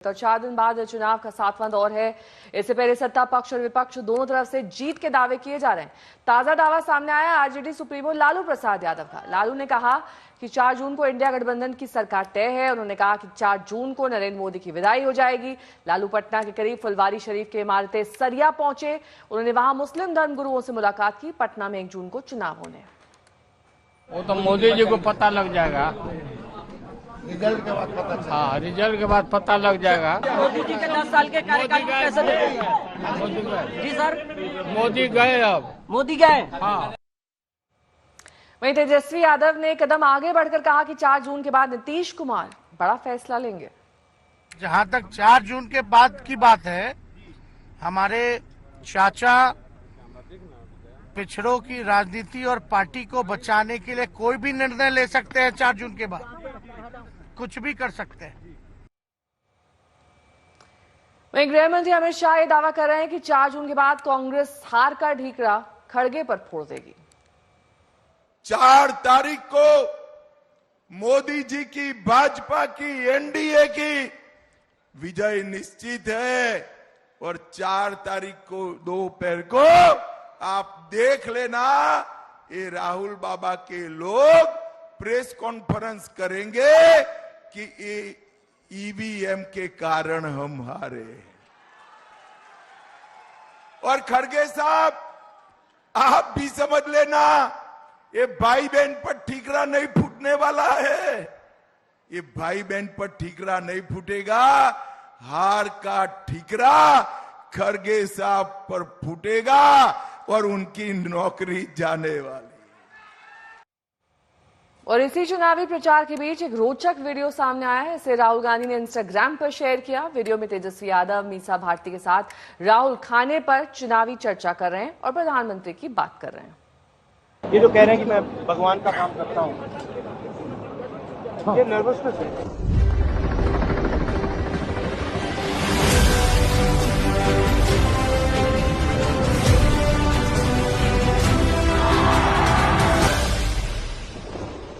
तो 4 दिन बाद चुनाव का 7वां दौर है। इससे पहले सत्ता पक्ष और विपक्ष दोनों तरफ से जीत के दावे किए जा रहे हैं। ताजा दावा सामने आया आरजेडी सुप्रीमो लालू प्रसाद यादव का। लालू ने कहा कि 4 जून को इंडिया गठबंधन की सरकार तय है। उन्होंने कहा कि 4 जून को नरेंद्र मोदी की विदाई हो जाएगी। लालू पटना के करीब फुलवारी शरीफ के इमारते सरिया पहुंचे। उन्होंने वहां मुस्लिम धर्मगुरुओं से मुलाकात की। पटना में 1 जून को चुनाव होने। वो तो मोदी जी को पता लग जाएगा, रिजल्ट के बाद पता चलेगा। हाँ, रिजल्ट के बाद पता लग जाएगा। मोदी जी के 10 साल के कार्यकाल को कैसे देखते हैं? मोदी गए जी सर, मोदी गए, अब मोदी गए। हाँ। वहीं तेजस्वी यादव ने कदम आगे बढ़कर कहा कि 4 जून के बाद नीतीश कुमार बड़ा फैसला लेंगे। जहां तक 4 जून के बाद की बात है, हमारे चाचा पिछड़ों की राजनीति और पार्टी को बचाने के लिए कोई भी निर्णय ले सकते हैं। 4 जून के बाद कुछ भी कर सकते हैं। वहीं गृह मंत्री अमित शाह ये दावा कर रहे हैं कि 4 जून के बाद कांग्रेस हार का ढीकरा खड़गे पर फोड़ देगी। 4 तारीख को मोदी जी की, भाजपा की, एनडीए की विजय निश्चित है। और 4 तारीख को दोपहर को आप देख लेना, ये राहुल बाबा के लोग प्रेस कॉन्फ्रेंस करेंगे कि ये ईवीएम के कारण हम हारे। और खड़गे साहब, आप भी समझ लेना, ये भाई बहन पर ठीकरा नहीं फूटने वाला है। ये भाई बहन पर ठीकरा नहीं फूटेगा। हार का ठीकरा खड़गे साहब पर फूटेगा और उनकी नौकरी जाने वाली। और इसी चुनावी प्रचार के बीच एक रोचक वीडियो सामने आया है। इसे राहुल गांधी ने इंस्टाग्राम पर शेयर किया। वीडियो में तेजस्वी यादव मीसा भारती के साथ राहुल खाने पर चुनावी चर्चा कर रहे हैं और प्रधानमंत्री की बात कर रहे हैं। ये जो कह रहे हैं कि मैं भगवान का काम करता हूँ, ये नर्वसनेस है।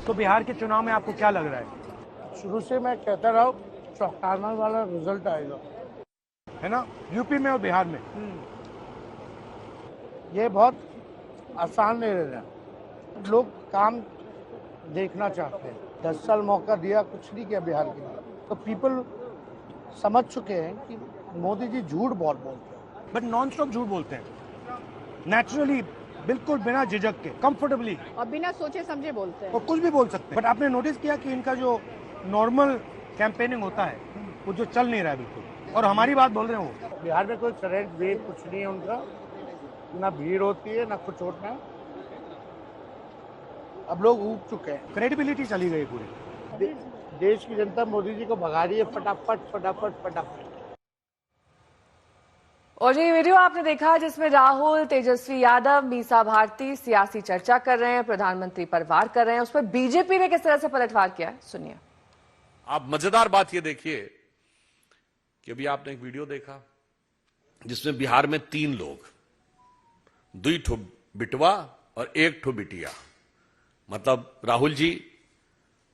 तो बिहार के चुनाव में आपको क्या लग रहा है? शुरू से मैं कहता रहा हूं, चौंकाने वाला रिजल्ट आएगा, है ना, यूपी में और बिहार में। ये बहुत आसान नहीं रहना। लोग काम देखना चाहते हैं। 10 साल मौका दिया, कुछ नहीं किया बिहार के लिए। तो पीपल समझ चुके हैं कि मोदी जी झूठ बहुत बोलते हैं। बट नॉन स्टॉप झूठ बोलते हैं, नेचुरली, बिल्कुल बिना झिझक के, कंफर्टेबली, और बिना सोचे समझे बोलते हैं। और कुछ भी बोल सकते हैं। बट आपने नोटिस किया कि इनका जो नॉर्मल कैंपेनिंग होता है वो जो चल नहीं रहा है बिल्कुल, और हमारी बात बोल रहे हैं वो। बिहार में कोई करंट वेव कुछ नहीं है उनका, ना भीड़ होती है ना कुछ होता है। अब लोग ऊब चुके हैं, क्रेडिबिलिटी चली गई पूरी। देश की जनता मोदी जी को भगा रही है फटाफट फटाफट फटाफट। और ये वीडियो आपने देखा जिसमें राहुल, तेजस्वी यादव, मीसा भारती सियासी चर्चा कर रहे हैं, प्रधानमंत्री पर वार कर रहे हैं। उस पर बीजेपी ने किस तरह से पलटवार किया है, सुनिए। आप मजेदार बात ये देखिए कि अभी आपने एक वीडियो देखा जिसमें बिहार में 3 लोग, 2 ठो बिटवा और 1 ठो बिटिया, मतलब राहुल जी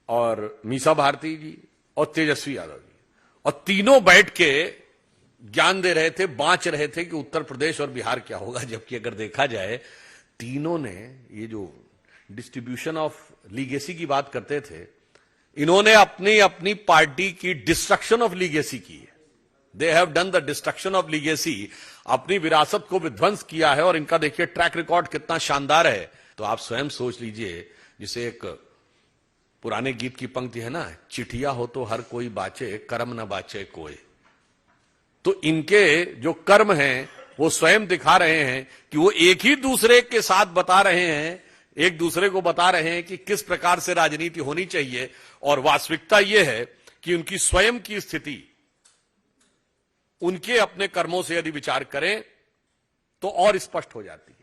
और मीसा भारती जी और तेजस्वी यादव जी, और तीनों बैठ के ज्ञान दे रहे थे, बांच रहे थे कि उत्तर प्रदेश और बिहार क्या होगा। जबकि अगर देखा जाए, तीनों ने ये जो डिस्ट्रीब्यूशन ऑफ लीगेसी की बात करते थे, इन्होंने अपनी अपनी पार्टी की डिस्ट्रक्शन ऑफ लीगेसी की है। They have done the destruction of legacy, अपनी विरासत को विध्वंस किया है। और इनका देखिए ट्रैक रिकॉर्ड कितना शानदार है। तो आप स्वयं सोच लीजिए, जिसे एक पुराने गीत की पंक्ति है ना, चिट्ठिया हो तो हर कोई बाचे, कर्म न बाचे कोई। तो इनके जो कर्म हैं वो स्वयं दिखा रहे हैं कि वो एक ही दूसरे के साथ बता रहे हैं, एक दूसरे को बता रहे हैं कि किस प्रकार से राजनीति होनी चाहिए। और वास्तविकता यह है कि उनकी स्वयं की स्थिति, उनके अपने कर्मों से यदि विचार करें तो और स्पष्ट हो जाती है।